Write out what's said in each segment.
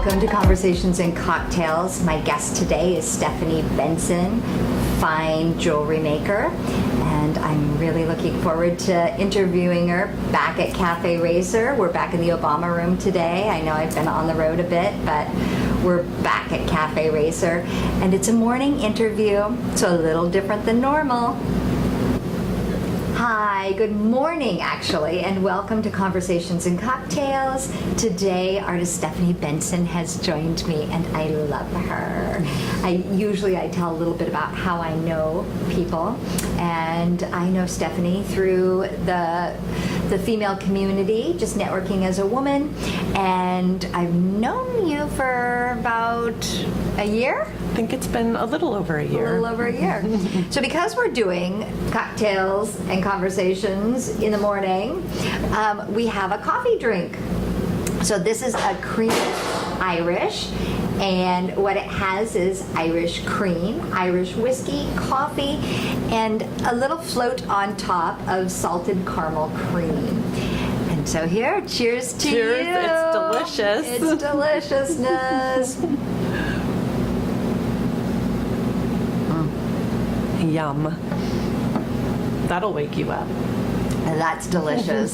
Welcome to Conversations and Cocktails. My guest today is Stephanie Benson, fine jewelry maker, and I'm really looking forward to interviewing her back at Cafe Racer. We're back in the Obama room today. I know I've been on the road a bit, but we're back at Cafe Racer, and it's a morning interview, so a little different than normal. Hi, good morning actually, and welcome to Conversations and Cocktails. Today, artist Stephanie Benson has joined me, and I love her. I tell a little bit about how I know people, and I know Stephanie through the female community, just networking as a woman, and I've known you for about a year? I think it's been a little over a year. A little over a year. So because we're doing cocktails and conversations in the morning, we have a coffee drink. So this is a cream Irish, and what it has is Irish cream, Irish whiskey, coffee, and a little float on top of salted caramel cream. And so here, cheers to you. Cheers, it's delicious. It's deliciousness. Yum. That'll wake you up. That's delicious.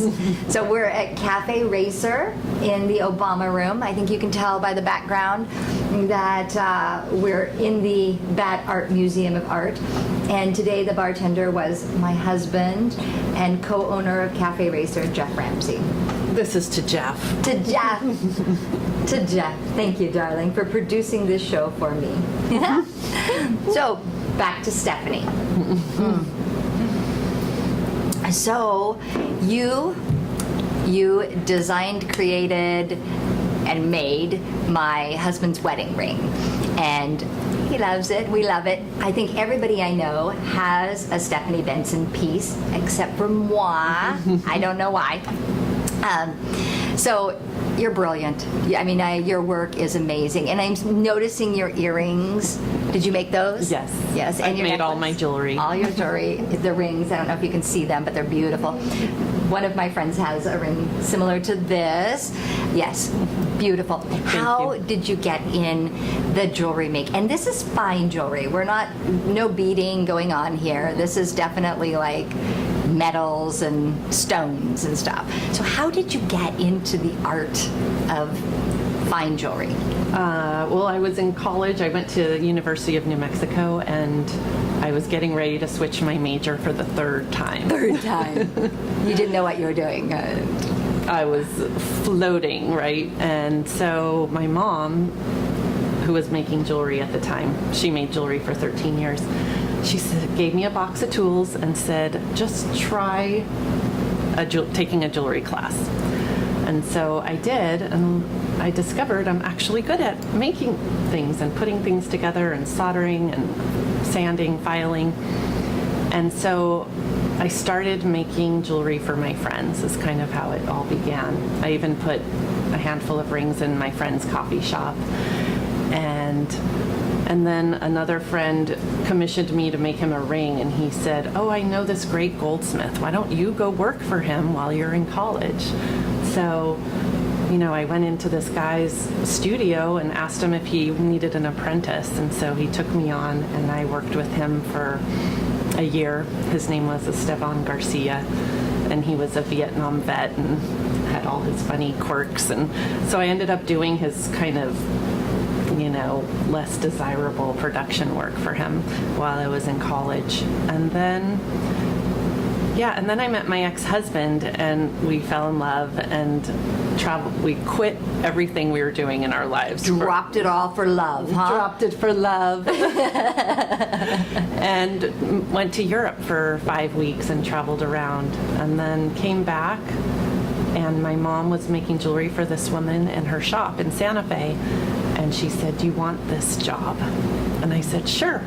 So we're at Cafe Racer in the Obama room. I think you can tell by the background that we're in the Bat Art Museum of Art. And today the bartender was my husband and co-owner of Cafe Racer, Jeff Ramsey. This is to Jeff. To Jeff. To Jeff. Thank you, darling, for producing this show for me. So, back to Stephanie. So, you designed, created, and made my husband's wedding ring. And he loves it. We love it. I think everybody I know has a Stephanie Benson piece, except for moi. I don't know why. So you're brilliant. I mean, your work is amazing. And I'm noticing your earrings. Did you make those? Yes. Yes. And I made all my jewelry. All your jewelry. The rings. I don't know if you can see them, but they're beautiful. One of my friends has a ring similar to this. Yes. Beautiful. How did you get in the jewelry make? And this is fine jewelry. No beading going on here. This is definitely like metals and stones and stuff. So how did you get into the art of fine jewelry? Well, I was in college. I went to the University of New Mexico, and I was getting ready to switch my major for the third time. Third time. You didn't know what you were doing. I was floating, right? And so my mom, who was making jewelry at the time, she made jewelry for 13 years, she gave me a box of tools and said, just try taking a jewelry class. And so I did, and I discovered I'm actually good at making things and putting things together and soldering and sanding, filing. And so I started making jewelry for my friends is kind of how it all began. I even put a handful of rings in my friend's coffee shop. And then another friend commissioned me to make him a ring, and he said, oh, I know this great goldsmith. Why don't you go work for him while you're in college? So, I went into this guy's studio and asked him if he needed an apprentice. And so he took me on, and I worked with him for a year. His name was Esteban Garcia, and he was a Vietnam vet and had all his funny quirks. And so I ended up doing his kind of less desirable production work for him while I was in college. And then I met my ex-husband, and we fell in love and traveled. We quit everything we were doing in our lives. Dropped it all for love, huh? Dropped it for love. And went to Europe for 5 weeks and traveled around, and then came back. And my mom was making jewelry for this woman in her shop in Santa Fe. And she said, do you want this job? And I said, sure.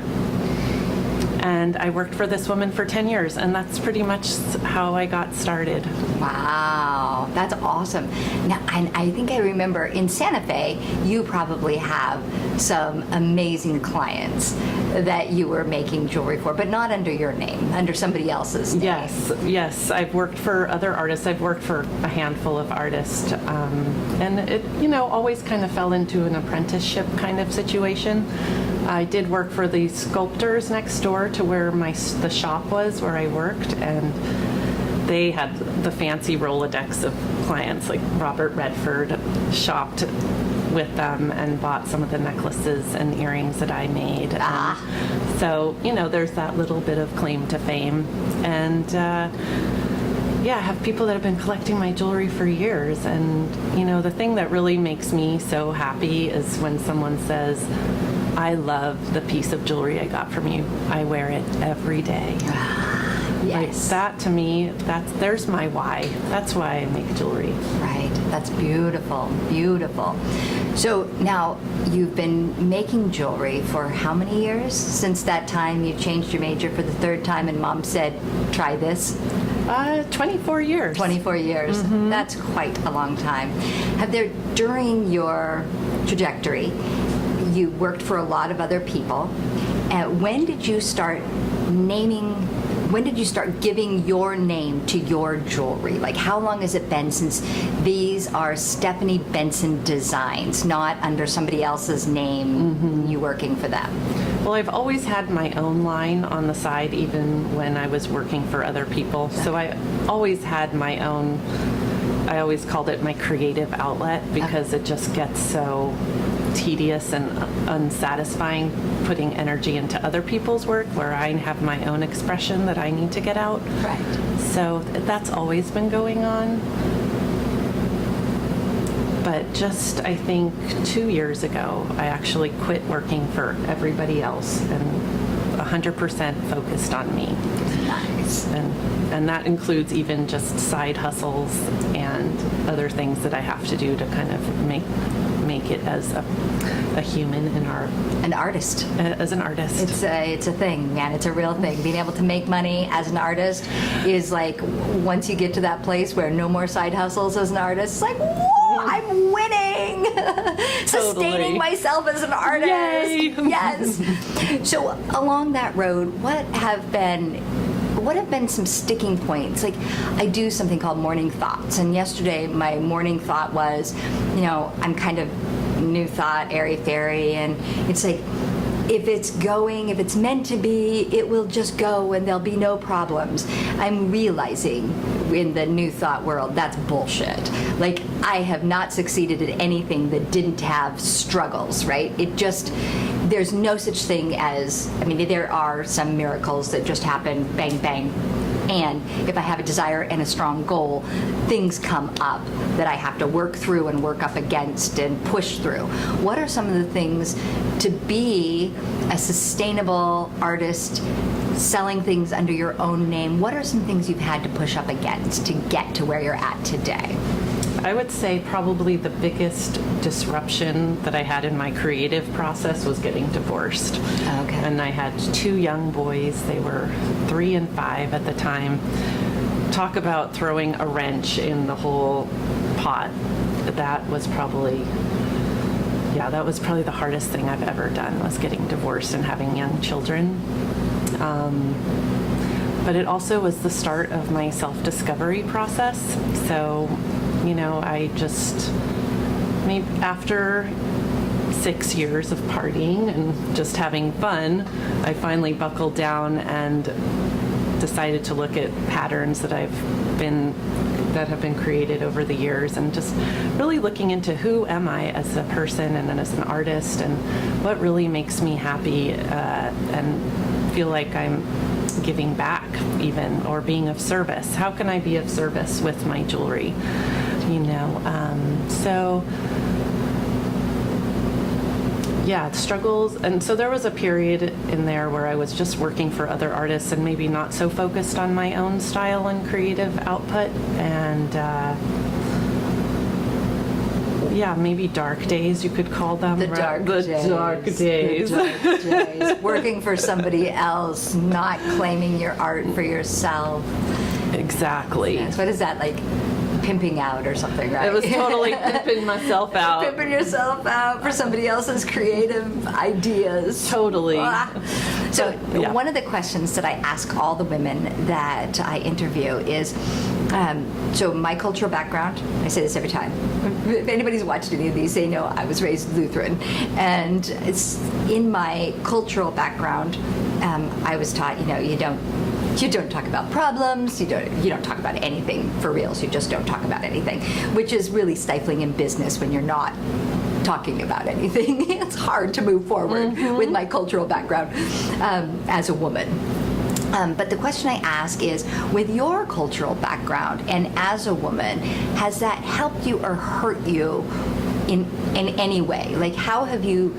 And I worked for this woman for 10 years, and that's pretty much how I got started. Wow, that's awesome. Now, and I think I remember in Santa Fe, you probably have some amazing clients that you were making jewelry for, but not under your name, under somebody else's name. Yes. I've worked for other artists. I've worked for a handful of artists, and it, always kind of fell into an apprenticeship kind of situation. I did work for the sculptors next door to where the shop was where I worked, and they had the fancy Rolodex of clients, like Robert Redford shopped with them and bought some of the necklaces and earrings that I made. So, there's that little bit of claim to fame. And I have people that have been collecting my jewelry for years. And, the thing that really makes me so happy is when someone says, I love the piece of jewelry I got from you. I wear it every day. Yes. Like that to me, there's my why. That's why I make jewelry. Right. That's beautiful. Beautiful. So now you've been making jewelry for how many years? Since that time you changed your major for the third time and Mom said, try this? 24 years. 24 years. Mm-hmm. That's quite a long time. During your trajectory, you worked for a lot of other people. When did you start giving your name to your jewelry? Like, how long has it been since these are Stephanie Benson designs, not under somebody else's name, you working for them? Well, I've always had my own line on the side, even when I was working for other people. So I always had my own, I always called it my creative outlet, because it just gets so tedious and unsatisfying putting energy into other people's work where I have my own expression that I need to get out. Right. So that's always been going on. But just, I think, 2 years ago, I actually quit working for everybody else and 100% focused on me. Nice. And that includes even just side hustles and other things that I have to do to kind of make it as a human in art. An artist. As an artist. It's a thing, man. It's a real thing. Being able to make money as an artist is like, once you get to that place where no more side hustles as an artist, it's like, whoa, I'm winning. Sustaining myself as an artist. Yay. Yes. So along that road, what have been some sticking points? Like, I do something called morning thoughts, and yesterday my morning thought was, I'm kind of new thought, airy-fairy, and it's like, if it's meant to be, it will just go and there'll be no problems. I'm realizing in the new thought world, that's bullshit. Like, I have not succeeded at anything that didn't have struggles, right? There's no such thing as, there are some miracles that just happen, bang, bang. And if I have a desire and a strong goal, things come up that I have to work through and work up against and push through. What are some of the things to be a sustainable artist, selling things under your own name? What are some things you've had to push up against to get to where you're at today? I would say probably the biggest disruption that I had in my creative process was getting divorced. Okay. And I had 2 young boys. They were 3 and 5 at the time. Talk about throwing a wrench in the whole pot. That was probably the hardest thing I've ever done, was getting divorced and having young children. But it also was the start of my self-discovery process. So, I just, maybe after 6 years of partying and just having fun, I finally buckled down and decided to look at patterns that have been created over the years, and just really looking into who am I as a person and then as an artist, and what really makes me happy and feel like I'm giving back, even, or being of service. How can I be of service with my jewelry? So struggles. And so there was a period in there where I was just working for other artists and maybe not so focused on my own style and creative output. And yeah, maybe dark days, you could call them. The right? dark The days. dark days. The dark days. Working for somebody else, not claiming your art for yourself. Exactly. Yes. What is that, like pimping out or something, right? It was totally pimping myself out. Pimping yourself out for somebody else's creative ideas. Totally. So Yeah. one of the questions that I ask all the women that I interview is, so my cultural background, I say this every time. If anybody's watched any of these, they know I was raised Lutheran. And it's in my cultural background, I was taught, you don't talk about problems. You don't talk about anything for reals. You just don't talk about anything, which is really stifling in business when you're not talking about anything. It's hard to move forward with my cultural background as a woman. But the question I ask is, with your cultural background and as a woman, has that helped you or hurt you in any way? Like, how have you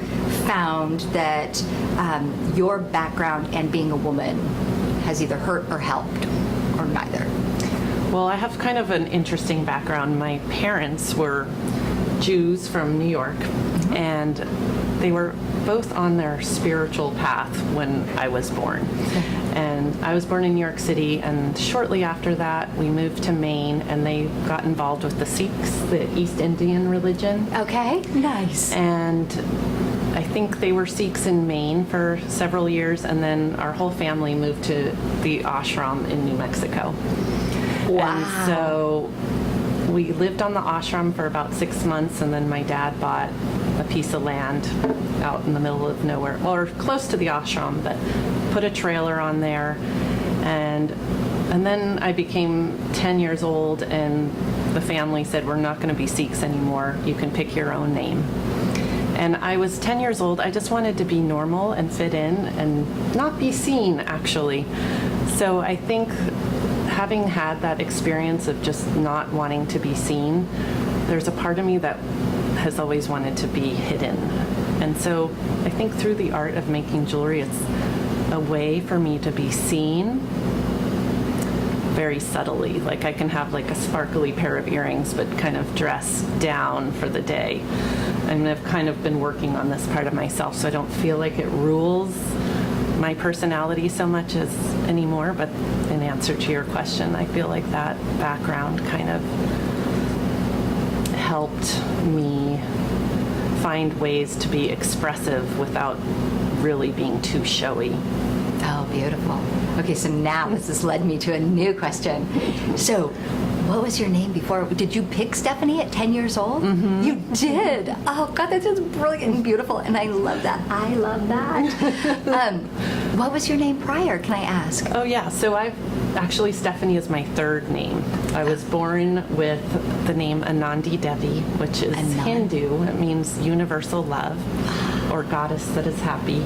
found that your background and being a woman has either hurt or helped, or neither? Well, I have kind of an interesting background. My parents were Jews from New York, and they were both on their spiritual path when I was born. And I was born in New York City, and shortly after that, we moved to Maine, and they got involved with the Sikhs, the East Indian religion. Okay, nice. And I think they were Sikhs in Maine for several years, and then our whole family moved to the ashram in New Mexico. Wow. And so we lived on the ashram for about 6 months, and then my dad bought a piece of land out in the middle of nowhere, or close to the ashram, but put a trailer on there. And then I became 10 years old, and the family said, we're not going to be Sikhs anymore. You can pick your own name. And I was 10 years old. I just wanted to be normal and fit in and not be seen, actually. So I think having had that experience of just not wanting to be seen, there's a part of me that has always wanted to be hidden. And so I think through the art of making jewelry, it's a way for me to be seen very subtly. Like, I can have like a sparkly pair of earrings, but kind of dress down for the day. And I've kind of been working on this part of myself, so I don't feel like it rules my personality so much as anymore. But in answer to your question, I feel like that background kind of helped me find ways to be expressive without really being too showy. Oh, beautiful. Okay, so now this has led me to a new question. So, what was your name before? Did you pick Stephanie at 10 years old? Mm-hmm. You did. Oh, God, that sounds brilliant and beautiful, and I love that. I love that. What was your name prior, can I ask? Oh, yeah. So actually, Stephanie is my third name. I was born with the name Anandi Devi, which is Hindu. It means universal love, or goddess that is happy.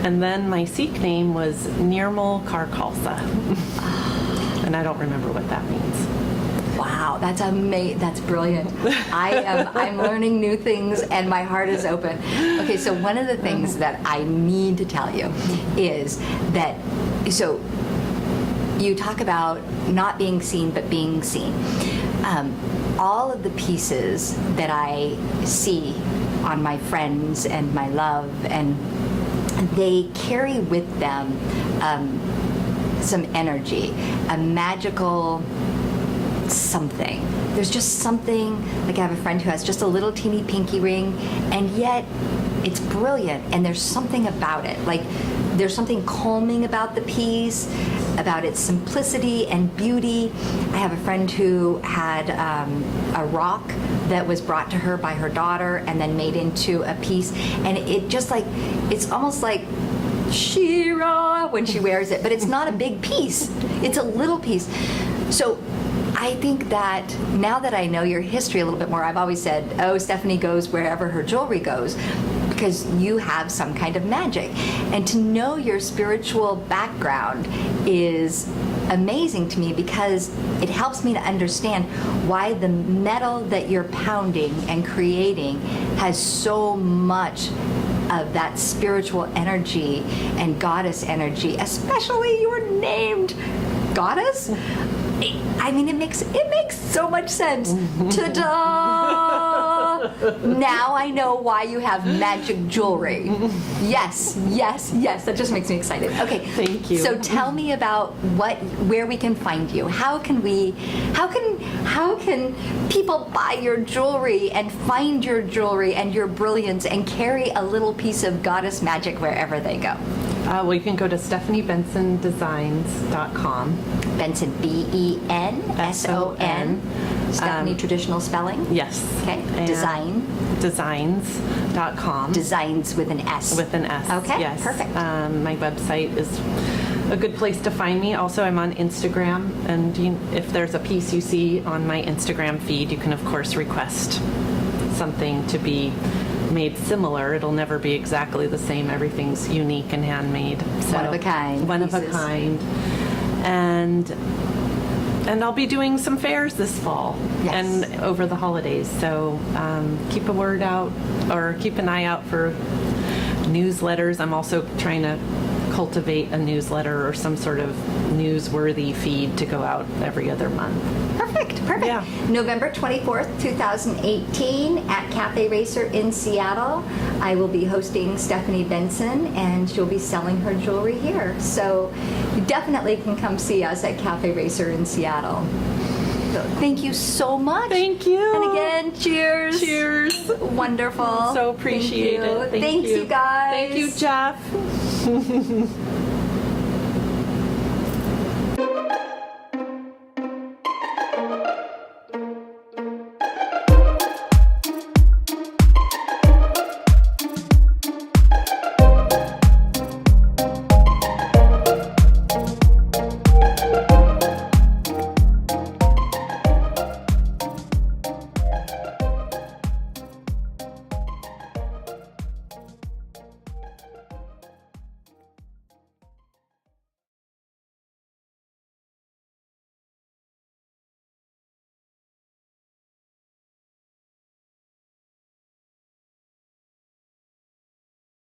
And then my Sikh name was Nirmal Kaur Khalsa. And I don't remember what that means. Wow, that's amazing. That's brilliant. I'm learning new things, and my heart is open. Okay, so one of the things that I need to tell you is that, so you talk about not being seen, but being seen. All of the pieces that I see on my friends and my love, and they carry with them some energy, a magical something. There's just something, like I have a friend who has just a little teeny pinky ring, and yet it's brilliant, and there's something about it. Like, there's something calming about the piece, about its simplicity and beauty. I have a friend who had a rock that was brought to her by her daughter and then made into a piece, and it just like, it's almost like Shira when she wears it, but it's not a big piece. It's a little piece. So I think that now that I know your history a little bit more, I've always said, oh, Stephanie goes wherever her jewelry goes, because you have some kind of magic. And to know your spiritual background is amazing to me, because it helps me to understand why the metal that you're pounding and creating has so much of that spiritual energy and goddess energy, especially you were named goddess. I mean, it makes so much sense. Ta-da! Now I know why you have magic jewelry. Yes, yes, yes. That just makes me excited. Okay. Thank you. So tell me about where we can find you. How can people buy your jewelry and find your jewelry and your brilliance and carry a little piece of goddess magic wherever they go? Well, you can go to StephanieBensonDesigns.com. Benson, Benson. Stephanie, traditional spelling? Yes. Okay. And Designs.com. Designs with an S. With an S. Okay. Yes. Perfect. My website is a good place to find me. Also, I'm on Instagram, and if there's a piece you see on my Instagram feed, you can of course request something to be made similar. It'll never be exactly the same. Everything's unique and handmade. So, one of a kind. One of a kind. And I'll be doing some fairs this fall and over the holidays. So keep a word out or keep an eye out for newsletters. I'm also trying to cultivate a newsletter or some sort of newsworthy feed to go out every other month. Perfect. Yeah. November 24th, 2018 at Cafe Racer in Seattle. I will be hosting Stephanie Benson, and she'll be selling her jewelry here. So you definitely can come see us at Cafe Racer in Seattle. So thank you so much. Thank you. And again, cheers. Cheers. Wonderful. So appreciate it. Thanks, you guys. Thank you, Jeff.